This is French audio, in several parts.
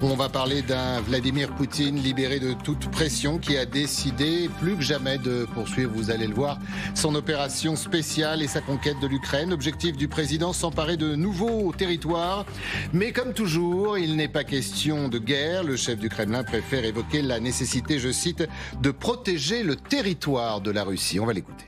On va parler d'un Vladimir Poutine libéré de toute pression qui a décidé plus que jamais de poursuivre, vous allez le voir, son opération spéciale et sa conquête de l'Ukraine. Objectif du président, s'emparer de nouveaux territoires. Mais comme toujours, il n'est pas question de guerre. Le chef du Kremlin préfère évoquer la nécessité, je cite, de protéger le territoire de la Russie. On va l'écouter.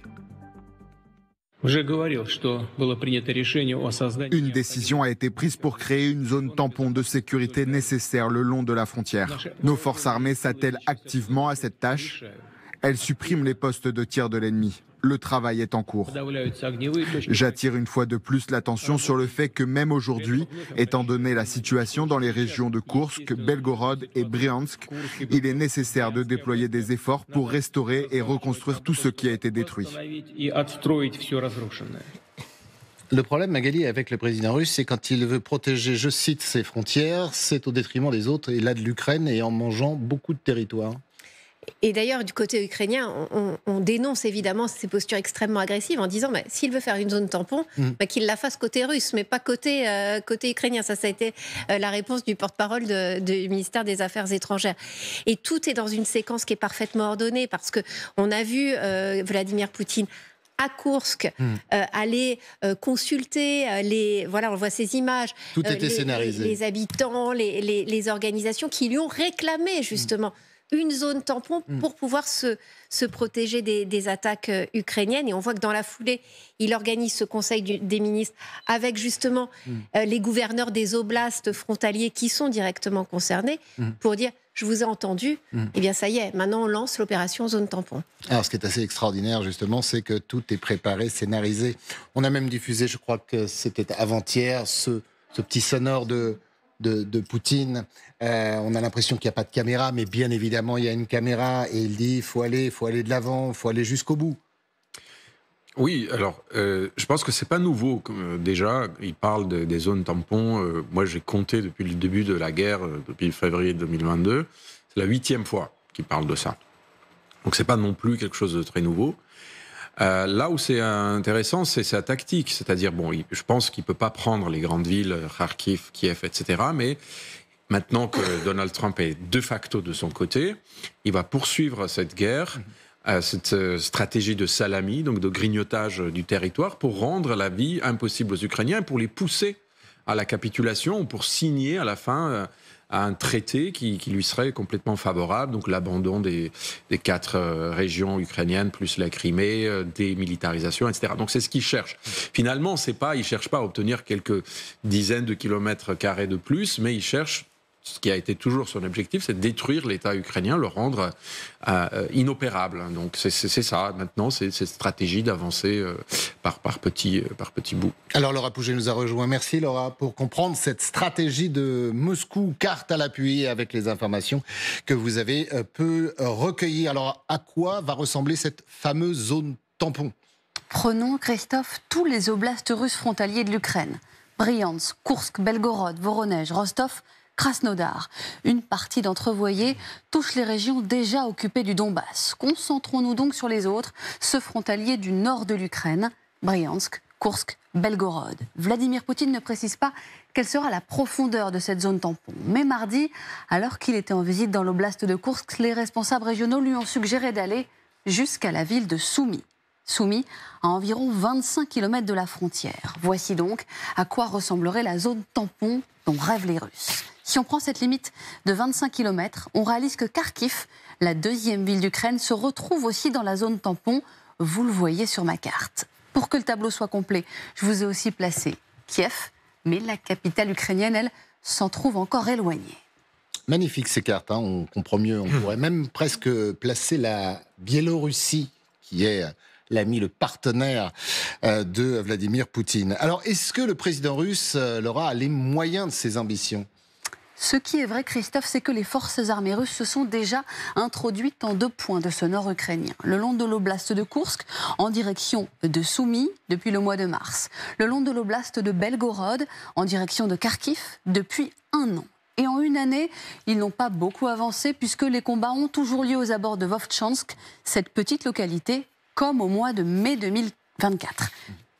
Une décision a été prise pour créer une zone tampon de sécurité nécessaire le long de la frontière. Nos forces armées s'attellent activement à cette tâche. Elles suppriment les postes de tir de l'ennemi. Le travail est en cours. J'attire une fois de plus l'attention sur le fait que même aujourd'hui, étant donné la situation dans les régions de Koursk, Belgorod et Bryansk, il est nécessaire de déployer des efforts pour restaurer et reconstruire tout ce qui a été détruit. Le problème, Magali, avec le président russe, c'est quand il veut protéger, je cite, ses frontières, c'est au détriment des autres, et là de l'Ukraine, et en mangeant beaucoup de territoires. Et d'ailleurs, du côté ukrainien, on dénonce évidemment ces postures extrêmement agressives en disant s'il veut faire une zone tampon, qu'il la fasse côté russe, mais pas côté ukrainien. Ça a été la réponse du porte-parole du ministère des Affaires étrangères. Et tout est dans une séquence qui est parfaitement ordonnée, parce qu'on a vu Vladimir Poutine à Koursk, aller consulter on voit ces images. Tout était scénarisé. Les habitants, les organisations qui lui ont réclamé justement une zone tampon pour pouvoir se protéger des attaques ukrainiennes. Et on voit que dans la foulée, il organise ce conseil des ministres avec justement les gouverneurs des oblasts frontaliers qui sont directement concernés pour dire « je vous ai entendu, eh bien ça y est, maintenant on lance l'opération zone tampon ». Alors ce qui est assez extraordinaire justement, c'est que tout est préparé, scénarisé. On a même diffusé, je crois que c'était avant-hier, ce petit sonore de Poutine. On a l'impression qu'il n'y a pas de caméra, mais bien évidemment il y a une caméra et il dit il faut aller de l'avant, il faut aller jusqu'au bout. Oui, alors je pense que c'est pas nouveau. Déjà, il parle des zones tampons. Moi, j'ai compté depuis le début de la guerre, depuis février 2022. C'est la 8e fois qu'il parle de ça. Donc c'est pas non plus quelque chose de très nouveau. Là où c'est intéressant, c'est sa tactique. C'est-à-dire, je pense qu'il ne peut pas prendre les grandes villes, Kharkiv, Kiev, etc. Mais maintenant que Donald Trump est de facto de son côté, il va poursuivre cette guerre, cette stratégie de salami, donc de grignotage du territoire, pour rendre la vie impossible aux Ukrainiens, pour les pousser à la capitulation, pour signer à la fin à un traité qui lui serait complètement favorable, donc l'abandon des 4 régions ukrainiennes, plus la Crimée, démilitarisation, etc. Donc c'est ce qu'il cherche. Finalement, il cherche pas à obtenir quelques dizaines de kilomètres carrés de plus, mais il cherche, ce qui a été toujours son objectif, c'est de détruire l'État ukrainien, le rendre inopérable. Donc c'est ça, maintenant, c'est cette stratégie d'avancer par petits bouts. Alors Laura Pouget nous a rejoint. Merci Laura pour comprendre cette stratégie de Moscou, carte à l'appui avec les informations que vous avez peu recueillies. Alors à quoi va ressembler cette fameuse zone tampon ? Prenons, Christophe, tous les oblasts russes frontaliers de l'Ukraine. Bryansk, Koursk, Belgorod, Voronej, Rostov, Krasnodar. Une partie d'entre eux, voyez, touche les régions déjà occupées du Donbass. Concentrons-nous donc sur les autres, ceux frontaliers du nord de l'Ukraine, Bryansk, Koursk, Belgorod. Vladimir Poutine ne précise pas quelle sera la profondeur de cette zone tampon. Mais mardi, alors qu'il était en visite dans l'oblast de Koursk, les responsables régionaux lui ont suggéré d'aller jusqu'à la ville de Soumy. Soumy, à environ 25 km de la frontière. Voici donc à quoi ressemblerait la zone tampon dont rêvent les Russes. Si on prend cette limite de 25 km, on réalise que Kharkiv, la 2e ville d'Ukraine, se retrouve aussi dans la zone tampon. Vous le voyez sur ma carte. Pour que le tableau soit complet, je vous ai aussi placé Kiev, mais la capitale ukrainienne, elle, s'en trouve encore éloignée. Magnifique ces cartes, on comprend mieux. On pourrait même presque placer la Biélorussie, qui est l'ami, le partenaire de Vladimir Poutine. Alors, est-ce que le président russe, Laura, a les moyens de ses ambitions ? Ce qui est vrai, Christophe, c'est que les forces armées russes se sont déjà introduites en 2 points de ce nord ukrainien. Le long de l'oblast de Koursk, en direction de Soumy, depuis le mois de mars. Le long de l'oblast de Belgorod, en direction de Kharkiv, depuis 1 an. Et en 1 année, ils n'ont pas beaucoup avancé, puisque les combats ont toujours lieu aux abords de Vovchansk, cette petite localité, comme au mois de mai 2024.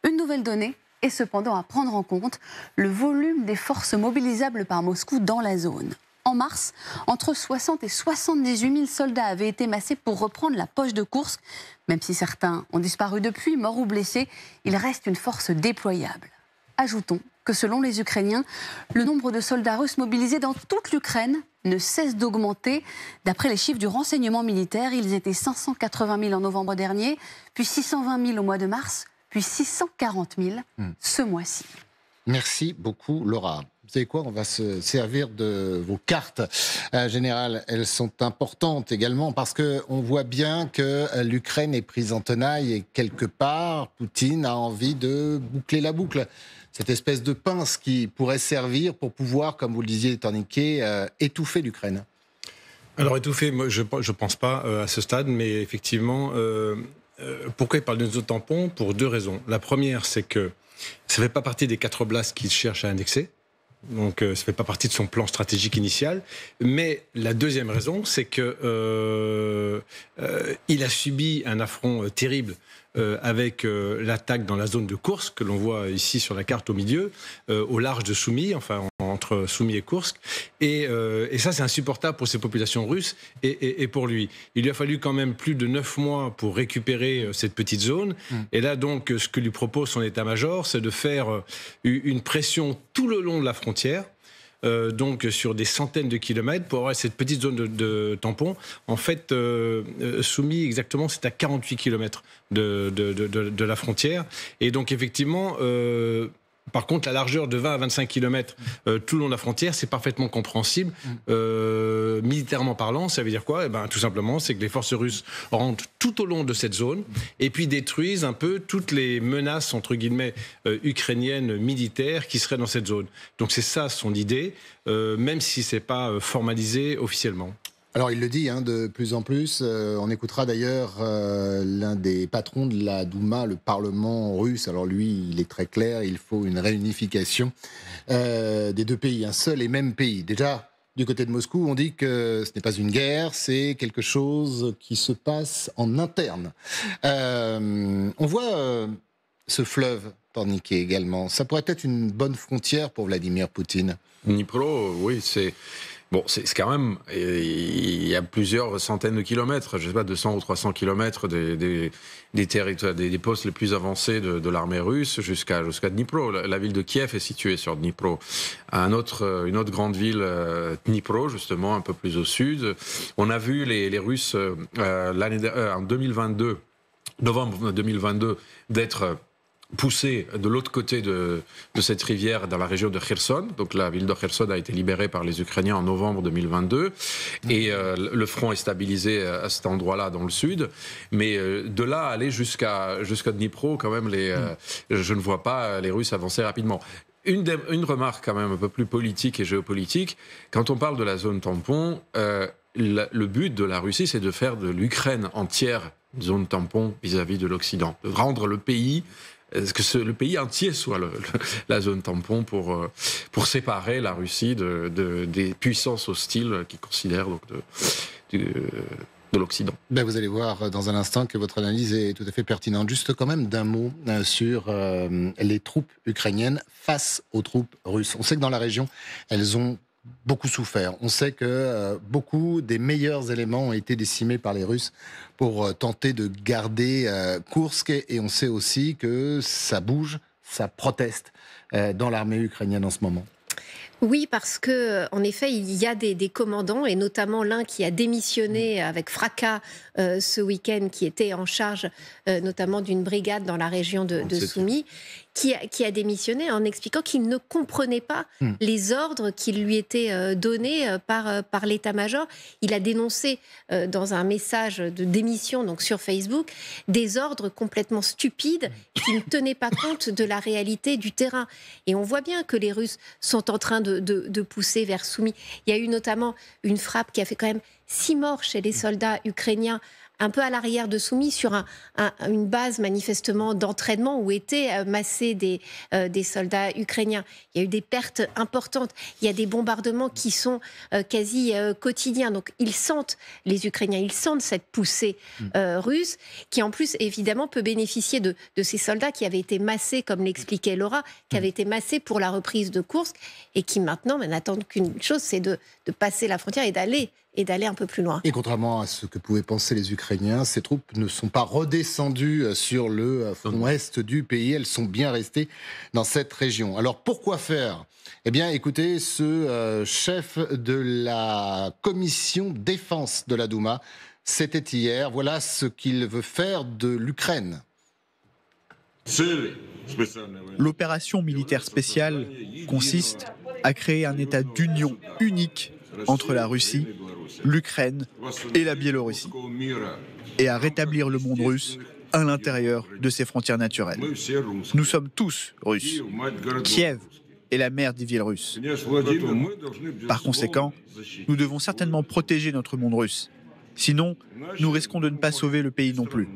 Une nouvelle donnée est cependant à prendre en compte, le volume des forces mobilisables par Moscou dans la zone. En mars, entre 60 et 78 000 soldats avaient été massés pour reprendre la poche de Koursk. Même si certains ont disparu depuis, morts ou blessés, il reste une force déployable. Ajoutons que selon les Ukrainiens, le nombre de soldats russes mobilisés dans toute l'Ukraine ne cesse d'augmenter. D'après les chiffres du renseignement militaire, ils étaient 580 000 en novembre dernier, puis 620 000 au mois de mars, puis 640 000 ce mois-ci. Merci beaucoup, Laura. Vous savez quoi, on va se servir de vos cartes générales. Elles sont importantes également parce qu'on voit bien que l'Ukraine est prise en tenaille et quelque part, Poutine a envie de boucler la boucle. Cette espèce de pince qui pourrait servir pour pouvoir, comme vous le disiez, Torniquet, étouffer l'Ukraine. Alors étouffer, moi, je ne pense pas à ce stade, mais effectivement, pourquoi il parle d'une zone tampon? Pour deux raisons. La première, c'est que ça ne fait pas partie des 4 oblasts qu'il cherche à annexer. Donc, ça ne fait pas partie de son plan stratégique initial. Mais la deuxième raison, c'est que il a subi un affront terrible avec l'attaque dans la zone de Koursk, que l'on voit ici sur la carte au milieu, au large de Soumy, enfin entre Soumy et Koursk. Et ça, c'est insupportable pour ces populations russes et pour lui. Il lui a fallu quand même plus de 9 mois pour récupérer cette petite zone. Et là, donc, ce que lui propose son état-major, c'est de faire une pression tout le long de la frontière, donc sur des centaines de kilomètres pour avoir cette petite zone de tampon. En fait, Soumy, exactement, c'est à 48 kilomètres de la frontière. Et donc, effectivement, par contre, la largeur de 20 à 25 kilomètres tout le long de la frontière, c'est parfaitement compréhensible. Militairement parlant, ça veut dire quoi? Tout simplement, c'est que les forces russes rentrent tout au long de cette zone et puis détruisent un peu toutes les menaces, entre guillemets, ukrainiennes militaires qui seraient dans cette zone. Donc c'est ça son idée, même si ce n'est pas formalisé officiellement. Alors il le dit de plus en plus, on écoutera d'ailleurs l'un des patrons de la Douma, le Parlement russe. Alors lui, il est très clair, il faut une réunification des deux pays, un seul et même pays. Déjà, du côté de Moscou, on dit que ce n'est pas une guerre, c'est quelque chose qui se passe en interne. On voit ce fleuve, Torniquet également, ça pourrait être une bonne frontière pour Vladimir Poutine. Dnipro, oui, c'est... Bon, c'est quand même, il y a plusieurs centaines de kilomètres, je ne sais pas, 200 ou 300 kilomètres des territoires, des postes les plus avancés de l'armée russe jusqu'à Dnipro. La ville de Kiev est située sur Dnipro. Une autre grande ville, Dnipro, justement, un peu plus au sud. On a vu les Russes, en 2022, novembre 2022, d'être poussé de l'autre côté de cette rivière dans la région de Kherson. Donc la ville de Kherson a été libérée par les Ukrainiens en novembre 2022 et le front est stabilisé à cet endroit-là dans le sud. Mais de là à aller jusqu'à Dnipro, quand même, je ne vois pas les Russes avancer rapidement. Une remarque quand même un peu plus politique et géopolitique. Quand on parle de la zone tampon, le but de la Russie, c'est de faire de l'Ukraine entière une zone tampon vis-à-vis de l'Occident, de rendre le pays... Est-ce que le pays entier soit la zone tampon pour séparer la Russie des puissances hostiles qu'ils considèrent donc de l'Occident? Vous allez voir dans un instant que votre analyse est tout à fait pertinente. Juste quand même d'un mot sur les troupes ukrainiennes face aux troupes russes. On sait que dans la région, elles ont beaucoup souffert. On sait que beaucoup des meilleurs éléments ont été décimés par les Russes pour tenter de garder Koursk. Et on sait aussi que ça bouge, ça proteste dans l'armée ukrainienne en ce moment. Oui, parce que en effet, il y a des commandants, et notamment l'un qui a démissionné avec fracas ce week-end, qui était en charge notamment d'une brigade dans la région de Soumy, qui a démissionné en expliquant qu'il ne comprenait pas les ordres qui lui étaient donnés par l'état-major. Il a dénoncé dans un message de démission donc sur Facebook des ordres complètement stupides qui ne tenaient pas compte de la réalité du terrain. Et on voit bien que les Russes sont en train de pousser vers Soumy. Il y a eu notamment une frappe qui a fait quand même 6 morts chez les soldats ukrainiens un peu à l'arrière de Soumy sur une base manifestement d'entraînement où étaient massés des soldats ukrainiens. Il y a eu des pertes importantes. Il y a des bombardements qui sont quasi quotidiens. Donc ils sentent, les Ukrainiens, ils sentent cette poussée russe qui en plus évidemment peut bénéficier de ces soldats qui avaient été massés, comme l'expliquait Laura, qui avaient été massés pour la reprise de Koursk et qui maintenant n'attendent qu'une chose, c'est de passer la frontière et d'aller un peu plus loin. Et contrairement à ce que pouvaient penser les Ukrainiens, ces troupes ne sont pas redescendues sur le front est du pays, elles sont bien restées dans cette région. Alors pourquoi faire ? Eh bien écoutez, ce chef de la commission défense de la Douma, c'était hier, voilà ce qu'il veut faire de l'Ukraine. L'opération militaire spéciale consiste à créer un état d'union unique entre la Russie, l'Ukraine et la Biélorussie, et à rétablir le monde russe à l'intérieur de ses frontières naturelles. Nous sommes tous Russes. Kiev est la mère des villes russes. Par conséquent, nous devons certainement protéger notre monde russe. Sinon, nous risquons de ne pas sauver le pays non plus.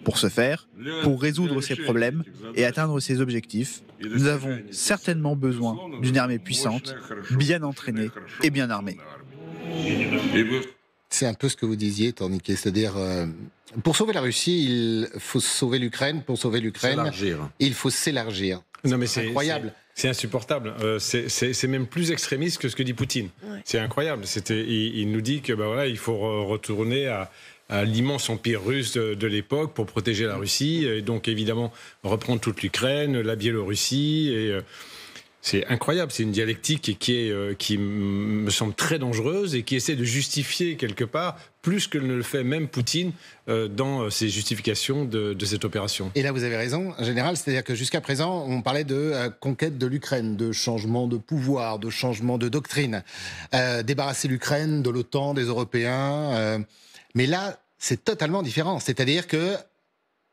Pour ce faire, pour résoudre ces problèmes et atteindre ces objectifs, nous avons certainement besoin d'une armée puissante, bien entraînée et bien armée. C'est un peu ce que vous disiez, Torniquet, c'est-à-dire pour sauver la Russie, il faut sauver l'Ukraine. Pour sauver l'Ukraine, il faut s'élargir. Non, mais c'est incroyable. C'est insupportable. C'est même plus extrémiste que ce que dit Poutine. Ouais. C'est incroyable. Il nous dit que il faut retourner à l'immense empire russe de l'époque pour protéger la Russie. Et donc évidemment reprendre toute l'Ukraine, la Biélorussie. C'est incroyable. C'est une dialectique qui me semble très dangereuse et qui essaie de justifier quelque part plus que ne le fait même Poutine dans ses justifications de cette opération. Et là, vous avez raison, général, c'est-à-dire que jusqu'à présent, on parlait de conquête de l'Ukraine, de changement de pouvoir, de changement de doctrine, débarrasser l'Ukraine de l'OTAN, des Européens. Mais là, c'est totalement différent. C'est-à-dire que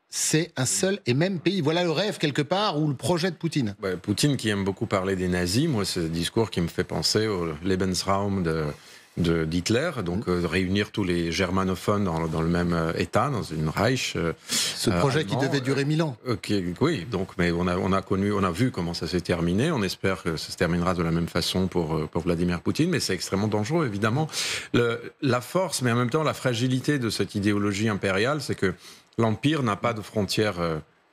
c'est un seul et même pays. Voilà le rêve, quelque part, ou le projet de Poutine. Poutine, qui aime beaucoup parler des nazis, moi, c'est un discours qui me fait penser au Lebensraum d'Hitler, donc réunir tous les germanophones dans le même État, dans une Reich. Ce projet qui devait durer 1000 ans. Oui, donc, mais on a vu comment ça s'est terminé. On espère que ça se terminera de la même façon pour Vladimir Poutine, mais c'est extrêmement dangereux, évidemment. La force, mais en même temps la fragilité de cette idéologie impériale, c'est que l'Empire n'a pas de frontières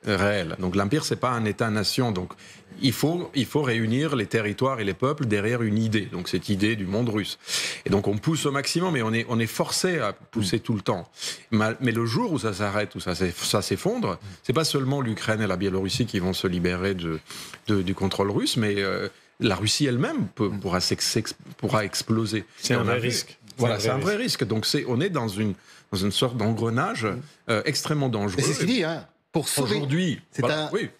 réelles. Donc l'Empire, c'est pas un État-nation. Donc il faut réunir les territoires et les peuples derrière une idée. Donc cette idée du monde russe. Et donc on pousse au maximum, mais on est forcé à pousser tout le temps. Mais le jour où ça s'arrête, où ça s'effondre, c'est pas seulement l'Ukraine et la Biélorussie qui vont se libérer du contrôle russe, mais la Russie elle-même pourra exploser. C'est un vrai risque. Voilà, c'est un vrai risque. Donc on est dans une sorte d'engrenage extrêmement dangereux. Mais c'est ce qu'il dit, hein. Pour sauver, aujourd'hui,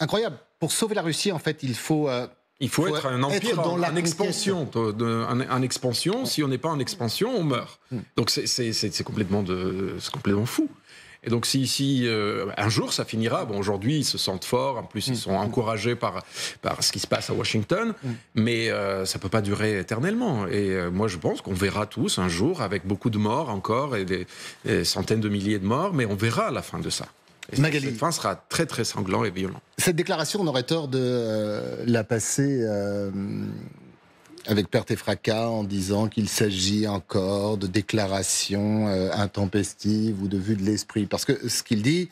incroyable. Pour sauver la Russie, en fait, il faut être un empire en expansion. En expansion, si on n'est pas en expansion, on meurt. Donc c'est complètement fou. Et donc si un jour ça finira, aujourd'hui ils se sentent forts, en plus ils sont encouragés par ce qui se passe à Washington, mais ça peut pas durer éternellement. Et moi je pense qu'on verra tous un jour, avec beaucoup de morts encore et des centaines de milliers de morts, mais on verra la fin de ça. Et Magali, cette fin sera très très sanglant et violent. Cette déclaration, on aurait tort de la passer avec perte et fracas en disant qu'il s'agit encore de déclarations intempestives ou de vue de l'esprit. Parce que ce qu'il dit,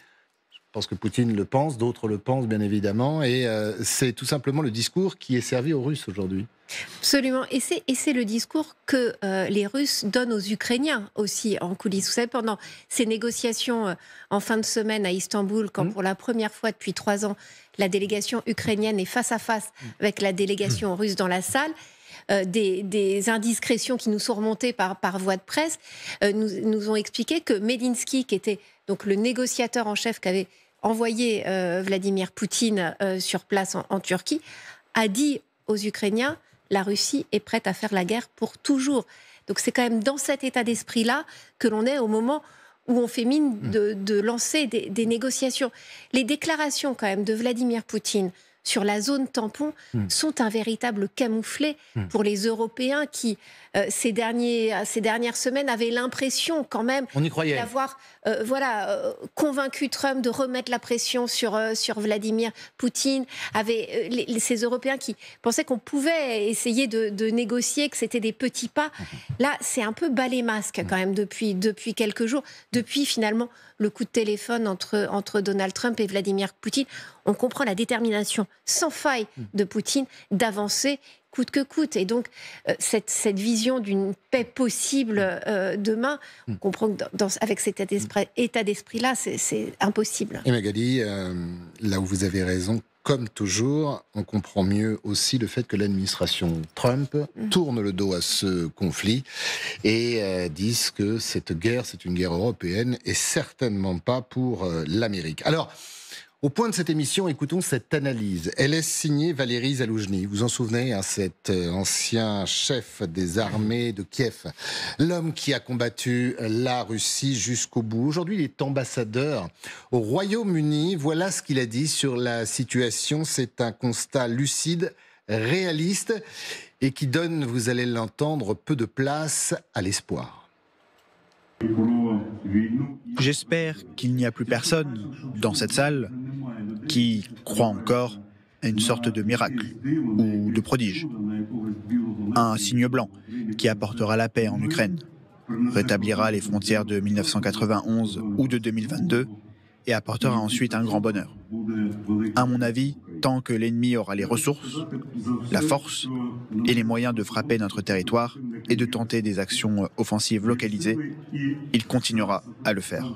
je pense que Poutine le pense, d'autres le pensent bien évidemment, et c'est tout simplement le discours qui est servi aux Russes aujourd'hui. Absolument. Et c'est le discours que les Russes donnent aux Ukrainiens aussi en coulisses. Vous savez, pendant ces négociations en fin de semaine à Istanbul, quand pour la première fois depuis 3 ans, la délégation ukrainienne est face à face avec la délégation russe dans la salle, des indiscrétions qui nous sont remontées par voie de presse nous ont expliqué que Medinsky, qui était donc le négociateur en chef qu'avait envoyé Vladimir Poutine sur place en Turquie, a dit aux Ukrainiens: la Russie est prête à faire la guerre pour toujours. Donc c'est quand même dans cet état d'esprit-là que l'on est au moment où on fait mine de lancer des négociations. Les déclarations quand même de Vladimir Poutine sur la zone tampon sont un véritable camouflet pour les Européens qui, ces dernières semaines, avaient l'impression quand même d'avoir convaincu Trump de remettre la pression sur Vladimir Poutine. Ces Européens qui pensaient qu'on pouvait essayer de négocier, que c'était des petits pas. Là, c'est un peu bas les masques quand même depuis quelques jours. Depuis finalement le coup de téléphone entre Donald Trump et Vladimir Poutine, on comprend la détermination sans faille de Poutine d'avancer coûte que coûte. Et donc, cette vision d'une paix possible demain, on comprend que avec cet état d'esprit-là, c'est impossible. Et Magali, là où vous avez raison, comme toujours, on comprend mieux aussi le fait que l'administration Trump tourne le dos à ce conflit et disent que cette guerre, c'est une guerre européenne et certainement pas pour l'Amérique. Alors, au point de cette émission, écoutons cette analyse. Elle est signée Valéry Zaloujny. Vous vous en souvenez, cet ancien chef des armées de Kiev. L'homme qui a combattu la Russie jusqu'au bout. Aujourd'hui, il est ambassadeur au Royaume-Uni. Voilà ce qu'il a dit sur la situation. C'est un constat lucide, réaliste et qui donne, vous allez l'entendre, peu de place à l'espoir. J'espère qu'il n'y a plus personne dans cette salle qui croit encore à une sorte de miracle ou de prodige. Un signe blanc qui apportera la paix en Ukraine, rétablira les frontières de 1991 ou de 2022 et apportera ensuite un grand bonheur. À mon avis, tant que l'ennemi aura les ressources, la force et les moyens de frapper notre territoire et de tenter des actions offensives localisées, il continuera à le faire.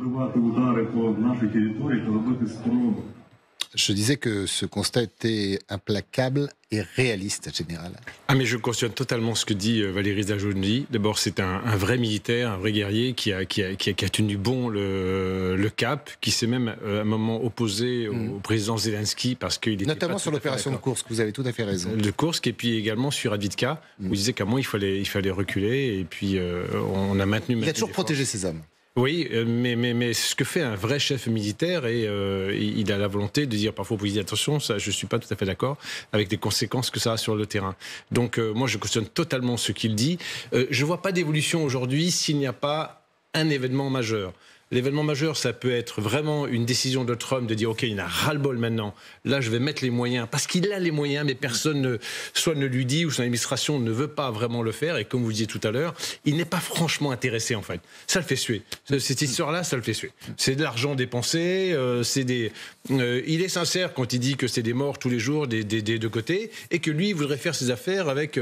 Je disais que ce constat était implacable et réaliste, général. Ah, mais je cautionne totalement ce que dit Valéry Zaloujny. D'abord, c'est un vrai militaire, un vrai guerrier qui a tenu bon le cap, qui s'est même à un moment opposé au président Zelensky parce qu'il était notamment sur l'opération de Koursk, vous avez tout à fait raison. De Koursk et puis également sur Avdiivka, où il disait qu'à un moment il fallait reculer et puis on a maintenu. Il a toujours protégé ses hommes. Oui, mais ce que fait un vrai chef militaire, et il a la volonté de dire parfois, vous dites attention, ça, je ne suis pas tout à fait d'accord avec les conséquences que ça a sur le terrain. Donc moi, je cautionne totalement ce qu'il dit. Je ne vois pas d'évolution aujourd'hui s'il n'y a pas un événement majeur. L'événement majeur, ça peut être vraiment une décision de Trump de dire « Ok, il a ras-le-bol maintenant. Là, je vais mettre les moyens. » Parce qu'il a les moyens, mais personne soit ne lui dit ou son administration ne veut pas vraiment le faire. Et comme vous disiez tout à l'heure, il n'est pas franchement intéressé, en fait. Ça le fait suer. Cette histoire-là, ça le fait suer. C'est de l'argent dépensé. Il est sincère quand il dit que c'est des morts tous les jours des deux côtés et que lui, il voudrait faire ses affaires avec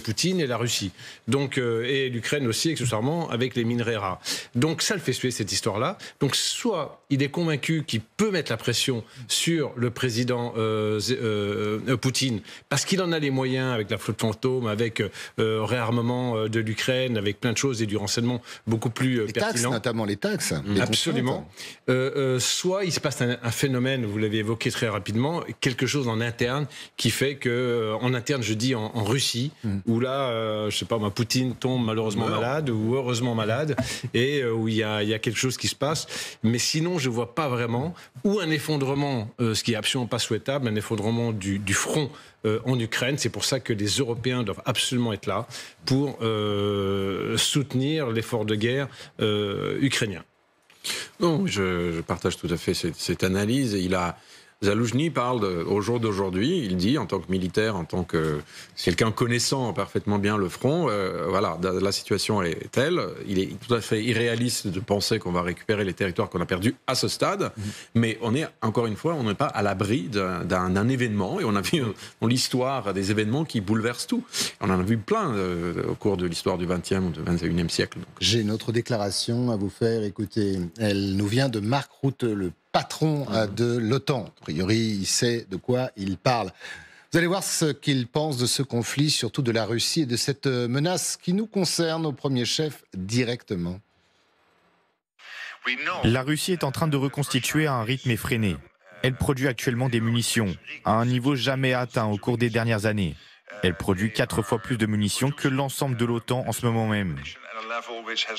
Poutine et la Russie. Donc, et l'Ukraine aussi, accessoirement, avec les minerais rares. Donc, ça le fait suer, cette histoire-là. Donc, soit il est convaincu qu'il peut mettre la pression sur le président Poutine parce qu'il en a les moyens avec la flotte fantôme, avec réarmement de l'Ukraine, avec plein de choses et du renseignement beaucoup plus pertinent. Taxes, notamment les taxes. Absolument. Soit il se passe un phénomène, vous l'avez évoqué très rapidement, quelque chose en interne qui fait que, en interne, je dis en Russie, où là, je sais pas, Poutine tombe malheureusement malade ou heureusement malade, et où il y a quelque chose qui se passe. Mais sinon, je vois pas vraiment, ou un effondrement, ce qui est absolument pas souhaitable, un effondrement du front en Ukraine. C'est pour ça que les Européens doivent absolument être là pour soutenir l'effort de guerre ukrainien. Non, je partage tout à fait cette analyse. Zaloujny parle au jour d'aujourd'hui, il dit en tant que militaire, en tant que quelqu'un connaissant parfaitement bien le front, voilà, la situation est telle, il est tout à fait irréaliste de penser qu'on va récupérer les territoires qu'on a perdus à ce stade, mais on est, encore une fois, on n'est pas à l'abri d'un événement, et on a vu dans l'histoire des événements qui bouleversent tout. On en a vu plein au cours de l'histoire du XXe ou du XXIe siècle. Donc. J'ai une autre déclaration à vous faire, écoutez, elle nous vient de Mark Rutte, le patron de l'OTAN. A priori, il sait de quoi il parle. Vous allez voir ce qu'il pense de ce conflit, surtout de la Russie et de cette menace qui nous concerne au premier chef directement. La Russie est en train de reconstituer à un rythme effréné. Elle produit actuellement des munitions, à un niveau jamais atteint au cours des dernières années. Elle produit 4 fois plus de munitions que l'ensemble de l'OTAN en ce moment même.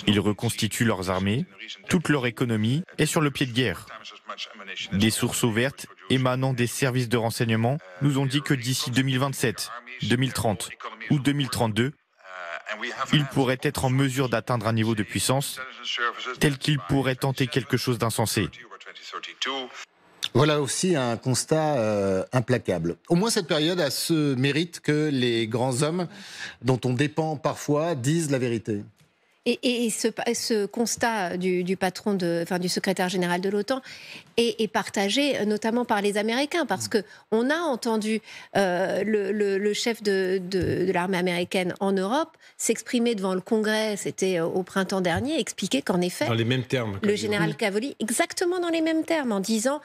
Ils reconstituent leurs armées, toute leur économie est sur le pied de guerre. Des sources ouvertes émanant des services de renseignement nous ont dit que d'ici 2027, 2030 ou 2032, ils pourraient être en mesure d'atteindre un niveau de puissance tel qu'ils pourraient tenter quelque chose d'insensé. Voilà aussi un constat implacable. Au moins cette période a ce mérite que les grands hommes dont on dépend parfois disent la vérité. Et ce constat du patron, du secrétaire général de l'OTAN est partagé notamment par les Américains, parce qu'on a entendu le chef de l'armée américaine en Europe s'exprimer devant le Congrès, c'était au printemps dernier, expliquer qu'en effet, dans les mêmes termes, le général Cavoli, exactement dans les mêmes termes, en disant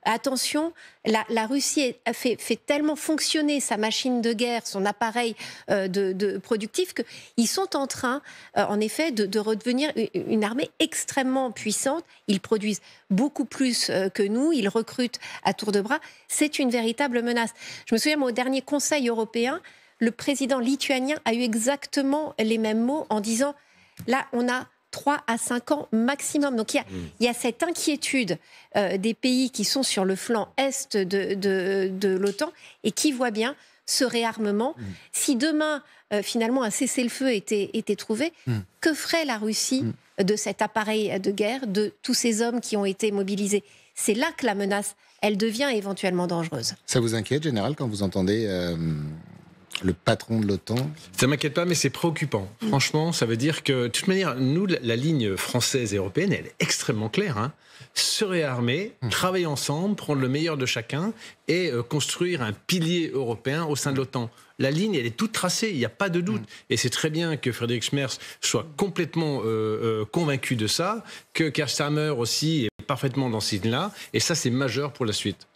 attention, la Russie fait tellement fonctionner sa machine de guerre, son appareil de productif, qu'ils sont en train, en effet, de redevenir une armée extrêmement puissante. Ils produisent beaucoup plus que nous, ils recrutent à tour de bras. C'est une véritable menace. Je me souviens, au dernier Conseil européen, le président lituanien a eu exactement les mêmes mots en disant « là, on a 3 à 5 ans maximum ». Donc il y a cette inquiétude des pays qui sont sur le flanc est de l'OTAN et qui voient bien ce réarmement. Si demain, finalement, un cessez-le-feu était trouvé, que ferait la Russie de cet appareil de guerre, de tous ces hommes qui ont été mobilisés? C'est là que la menace, elle devient éventuellement dangereuse. Ça vous inquiète, Général, quand vous entendez le patron de l'OTAN? Ça ne m'inquiète pas, mais c'est préoccupant. Franchement, ça veut dire que, de toute manière, nous, la ligne française et européenne, elle est extrêmement claire. Hein. Se réarmer, travailler ensemble, prendre le meilleur de chacun et construire un pilier européen au sein de l'OTAN. La ligne, elle est toute tracée, il n'y a pas de doute. Et c'est très bien que Friedrich Merz soit complètement convaincu de ça, que Keir Starmer aussi est parfaitement dans cette ligne-là. Et ça, c'est majeur pour la suite.